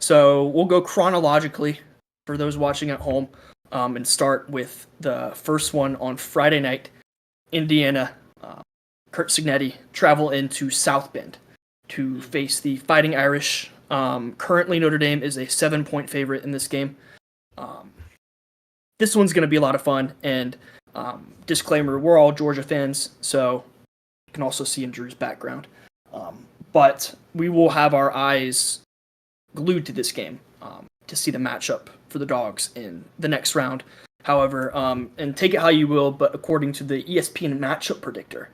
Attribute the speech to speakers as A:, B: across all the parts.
A: So we'll go chronologically for those watching at home, and start with the first one on Friday night. Indiana, Kurt Signetti travel into South Bend to face the Fighting Irish. Currently, Notre Dame is a 7-point favorite in this game. This one's going to be a lot of fun. And disclaimer, we're all Georgia fans, so you can also see in Drew's background. But we will have our eyes glued to this game to see the matchup for the Dogs in the next round. However, and take it how you will, but according to the ESPN matchup predictor,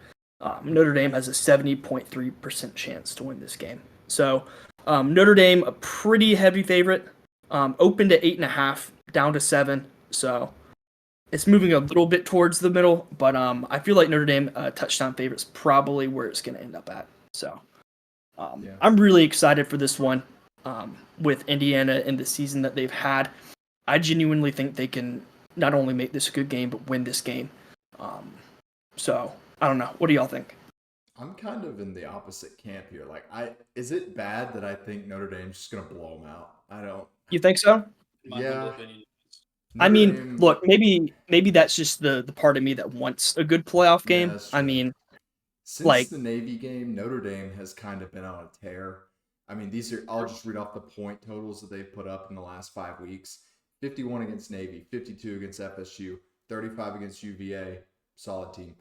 A: Notre Dame has a 70.3% chance to win this game. So Notre Dame, a pretty heavy favorite, open to 8.5, down to 7. So it's moving a little bit towards the middle, but I feel like Notre Dame touchdown favorite is probably where it's going to end up at. So I'm really excited for this one with Indiana in the season that they've had. I genuinely think they can not only make this a good game, but win this game. So I don't know. What do y'all think?
B: I'm kind of in the opposite camp here. Is it bad that I think Notre Dame's just gonna blow them out? I don't.
A: You think so?
C: My humble opinion.
A: I
B: Notre
A: mean,
B: Dame,
A: look, maybe that's just the part of me that wants a good playoff game.
B: that's
A: I
B: true.
A: mean,
B: Since the Navy game, Notre Dame has kind of been on a tear. I mean, I'll just read off the point totals that they've put up in the last 5 weeks: 51 against Navy, 52 against FSU, 35 against UVA, solid team.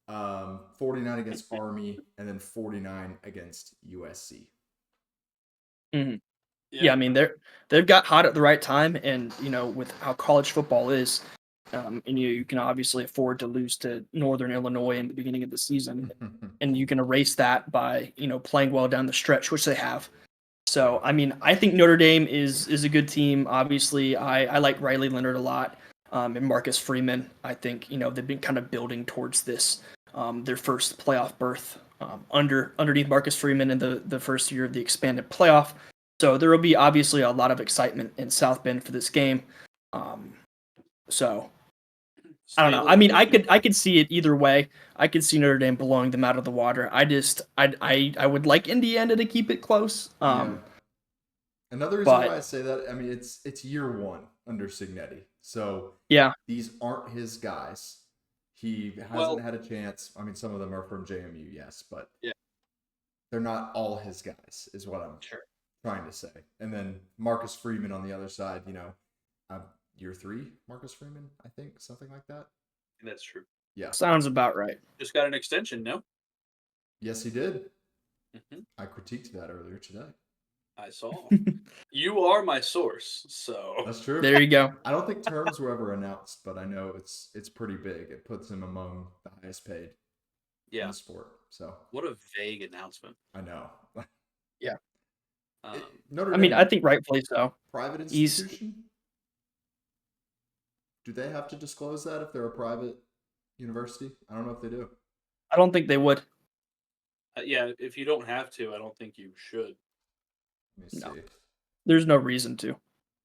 B: 49 against Army, and then 49 against USC.
A: mm-hmm. Yeah, I mean they've got hot at the right time, and with how college football is, and you can obviously afford to lose to Northern Illinois in the beginning of the season, and you can erase that by playing well down the stretch, which they have. So I mean, I think Notre Dame is a good team. Obviously, I like Riley Leonard a lot, and Marcus Freeman. I think they've been kind of building towards this, their first playoff berth underneath Marcus Freeman in the first year of the expanded playoff. So there will be obviously a lot of excitement in South Bend for this game. So I don't know. I mean, I could see it either way. I could see Notre Dame blowing them out of the water. I would like Indiana to keep it close.
B: Another reason why I say that, I mean, it's year one under Signetti, so
A: yeah,
B: these aren't his guys. He hasn't had a chance. I mean, some of them are from JMU, yes, but they're not all his guys, is what I'm trying to say. And then Marcus Freeman on the other side, year 3, Marcus Freeman, I think, something like that.
C: That's true.
B: Yeah.
A: Sounds about right.
C: Just got an extension, no?
B: Yes, he did.
C: Mm-hmm.
B: I critiqued that earlier today.
C: I saw. You are my source, so.
B: That's true.
A: There you go.
B: I don't think terms were ever announced, but I know it's pretty big. It puts him among the highest paid in the sport. So
C: what a vague announcement.
B: I know.
A: Yeah.
B: Notre
A: Dame, I think rightfully so.
B: Private institution? Do they have to disclose that if they're a private university? I don't know if they do.
A: I don't think they would.
C: Yeah, if you don't have to, I don't think you should.
B: Let me see.
A: No. There's no reason to,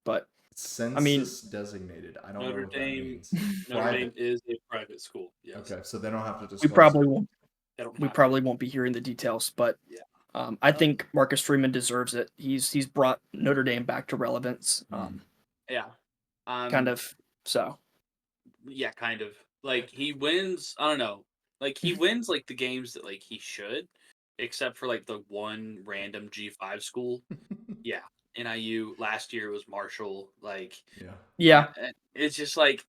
A: but
B: census designated. I don't know what that means.
C: Notre Dame is a private school. Yes.
B: Okay, so they don't have to disclose.
A: We probably won't be hearing the details, but I think Marcus Freeman deserves it. He's brought Notre Dame back to relevance. Kind of. So.
C: Yeah, kind of. Like he wins. I don't know. Like he wins like the games that like he should, except for like the one random G5 school. Yeah, NIU last year was Marshall. Like
A: yeah.
C: It's just like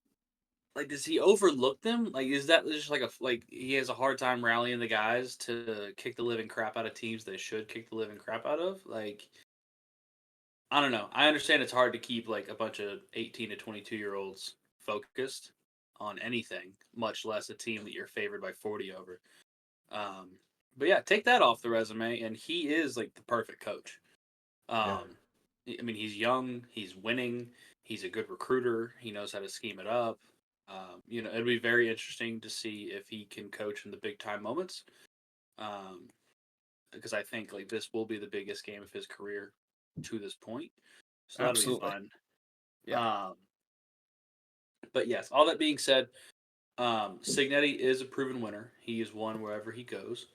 C: does he overlook them? Like is that just like he has a hard time rallying the guys to kick the living crap out of teams they should kick the living crap out of? Like I don't know. I understand it's hard to keep like a bunch of 18 to 22-year-olds focused on anything, much less a team that you're favored by 40 over. But yeah, take that off the resume, and he is like the perfect coach. I mean, he's young, he's winning, he's a good recruiter, he knows how to scheme it up. It'll be very interesting to see if he can coach in the big time moments. Because I think like this will be the biggest game of his career to this point. So that'll be fun.
A: Yeah.
C: But yes, all that being said, Signetti is a proven winner. He has won wherever he goes.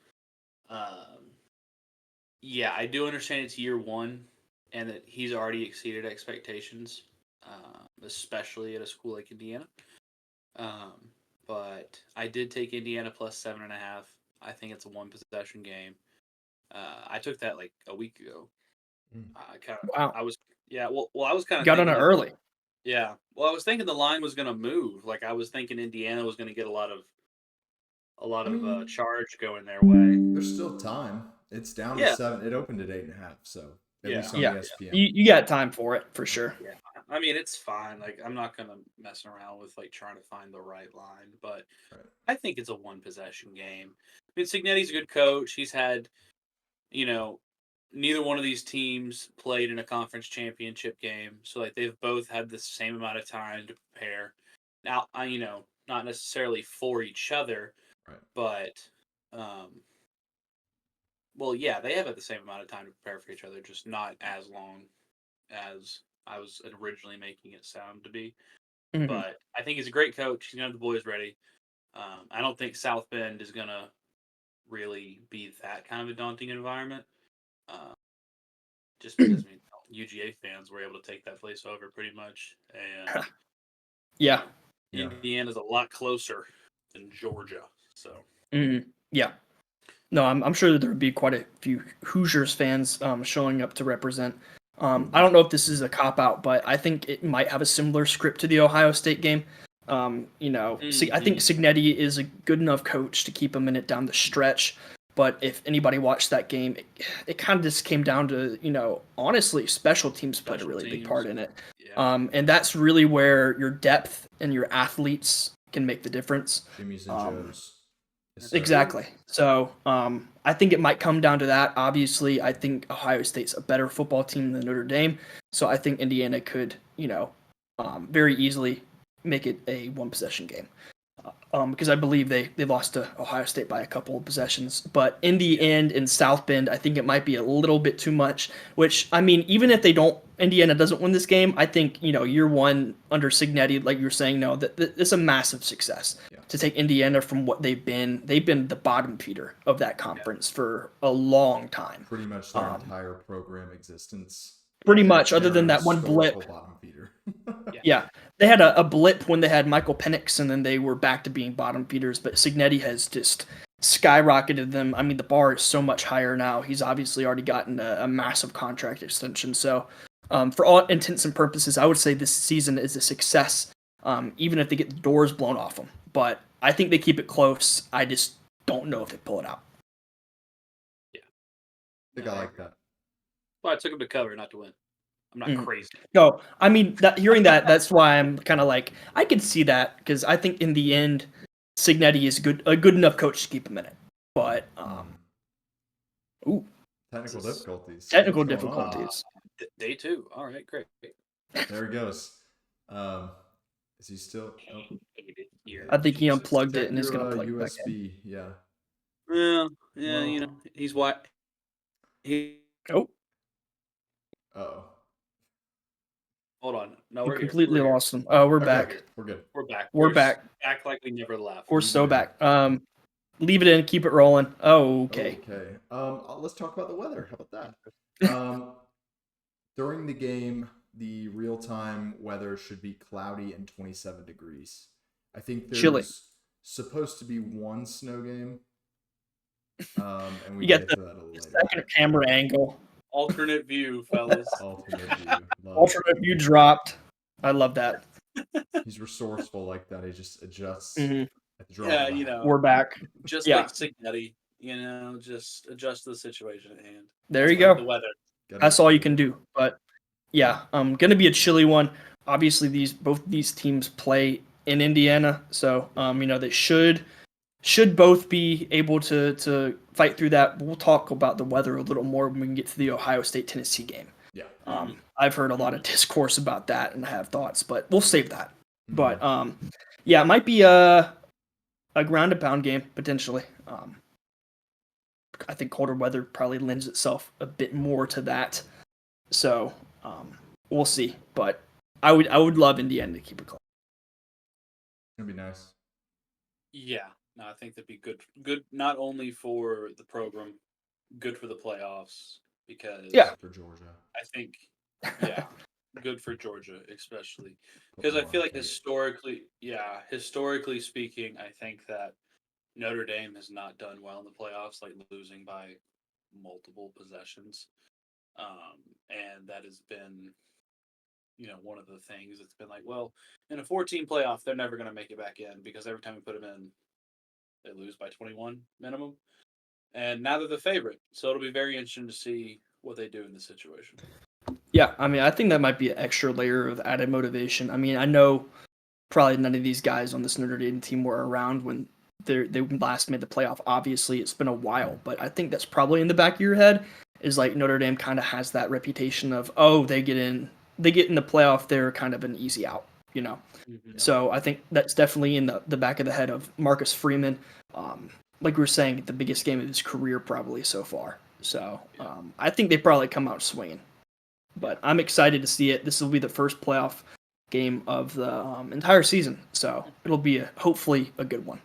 C: Yeah, I do understand it's year one, and that he's already exceeded expectations, especially at a school like Indiana. But I did take Indiana plus 7.5. I think it's a one possession game. I took that like a week ago.
A: Wow.
C: I was well I was kind of
A: Got on
C: thinking
A: it early.
C: yeah. Well, I was thinking the line was going to move. Like I was thinking Indiana was going to get a lot of charge going their way.
B: There's still time. It's down to
C: Yeah.
B: 7. It opened at 8.5. So at
C: Yeah.
B: least on
A: Yeah.
B: ESPN.
A: You got time for it for sure.
C: Yeah. I mean, it's fine. Like I'm not going to mess around with like trying to find the right line, but
B: Right.
C: I think it's a one possession game. I mean, Signetti's a good coach. He's had, neither one of these teams played in a conference championship game, so like they've both had the same amount of time to prepare. Now, not necessarily for each other,
B: Right.
C: but well, yeah, they have had the same amount of time to prepare for each other, just not as long as I was originally making it sound to be.
A: Mhm.
C: But I think he's a great coach. He's gonna have the boys ready. I don't think South Bend is gonna really be that kind of a daunting environment. Just because UGA fans were able to take that place over pretty much, and
A: Yeah.
C: Indiana's a lot closer than Georgia. So
A: Yeah. No, I'm sure that there would be quite a few Hoosiers fans showing up to represent. I don't know if this is a cop out, but I think it might have a similar script to the Ohio State game. I think Signetti is a good enough coach to keep him in it down the stretch. But if anybody watched that game, it kind of just came down to, honestly, special teams played a really big part in it.
C: Yeah.
A: And that's really where your depth and your athletes can make the difference.
B: Jimmy's and Joe's. Yes,
A: Exactly. So I think it might come down to that. Obviously, I think Ohio State's a better football team than Notre Dame. So I think Indiana could, very easily make it a one possession game. Because I believe they lost to Ohio State by a couple of possessions. But in the end, in South Bend, I think it might be a little bit too much. Which, I mean, even if Indiana doesn't win this game, I think, year one under Signetti, like you were saying, that it's a massive success to take Indiana from what they've been. They've been the bottom feeder of that conference for a long time.
B: Pretty much their entire program existence.
A: Pretty much, other than that one blip.
B: Bottom feeder.
A: Yeah, they had a blip when they had Michael Penix, and then they were back to being bottom feeders. But Signetti has just skyrocketed them. I mean, the bar is so much higher now. He's obviously already gotten a massive contract extension. So, for all intents and purposes, I would say this season is a success, even if they get the doors blown off them. But I think they keep it close. I just don't know if they pull it out.
C: Yeah,
B: I think I like that.
C: Well, I took them to cover, not to win. I'm not crazy.
A: No, I mean, hearing that, that's why I'm kind of like, I could see that, because I think in the end, Signetti is a good enough coach to keep him in it. But,
B: technical difficulties.
A: Technical difficulties.
C: Day two. All right, great.
B: There he goes. Is he still? Oh.
A: I think he unplugged it and is going to plug
B: USB,
A: it back in.
B: yeah.
C: Yeah, well, he's what?
A: Oh.
B: Uh-oh.
C: Hold on. No,
A: We
C: we're
A: completely
C: here.
A: lost him. Oh, we're back.
B: We're good.
C: We're back.
A: We're back.
C: Back like we never left.
A: We're so back. Leave it in. Keep it rolling. Oh, okay.
B: Okay. Let's talk about the weather. How about that? During the game, the real-time weather should be cloudy and 27 degrees. I think there's
A: Chilly.
B: supposed to be one snow game. And we
A: You
B: get
A: got
B: to that a little later.
A: Second camera angle.
C: Alternate view, fellas.
B: Alternate view.
A: Alternate view dropped. I love that.
B: He's resourceful like that. He just adjusts
A: Mhm.
B: at the drop of a hat.
A: We're back.
C: Just
A: Yeah.
C: like Signetti, just adjust to the situation at hand.
A: There you
C: The
A: go.
C: weather.
A: That's all you can do. But yeah, gonna be a chilly one. Obviously, both these teams play in Indiana, so they should both be able to fight through that. We'll talk about the weather a little more when we can get to the Ohio State-Tennessee game.
B: Yeah.
A: I've heard a lot of discourse about that and I have thoughts, but we'll save that. But yeah, it might be a ground and pound game potentially. I think colder weather probably lends itself a bit more to that. So we'll see. But I would love Indiana to keep it close.
B: It'd be nice.
C: Yeah. No, I think that'd be good. Good not only for the program, good for the playoffs, because
A: Yeah.
B: For Georgia.
C: I think, yeah, good for Georgia, especially
B: Put
C: because I
B: more
C: feel
B: on
C: like
B: tape.
C: historically speaking, I think that Notre Dame has not done well in the playoffs, like losing by multiple possessions, and that has been, one of the things that's been like, well, in a 14 playoff, they're never going to make it back in because every time we put them in, they lose by 21 minimum. And now they're the favorite, so it'll be very interesting to see what they do in this situation.
A: Yeah, I mean, I think that might be an extra layer of added motivation. I mean, I know probably none of these guys on this Notre Dame team were around when they last made the playoff. Obviously, it's been a while, but I think that's probably in the back of your head is like Notre Dame kind of has that reputation of, oh, they get in the playoff, they're kind of an easy out, you know.
C: Mm-hmm.
A: So I think that's definitely in the back of the head of Marcus Freeman. Like we were saying, the biggest game of his career probably so far. So I think they probably come out swinging. But I'm excited to see it. This will be the first playoff game of the entire season, so it'll be hopefully a good one.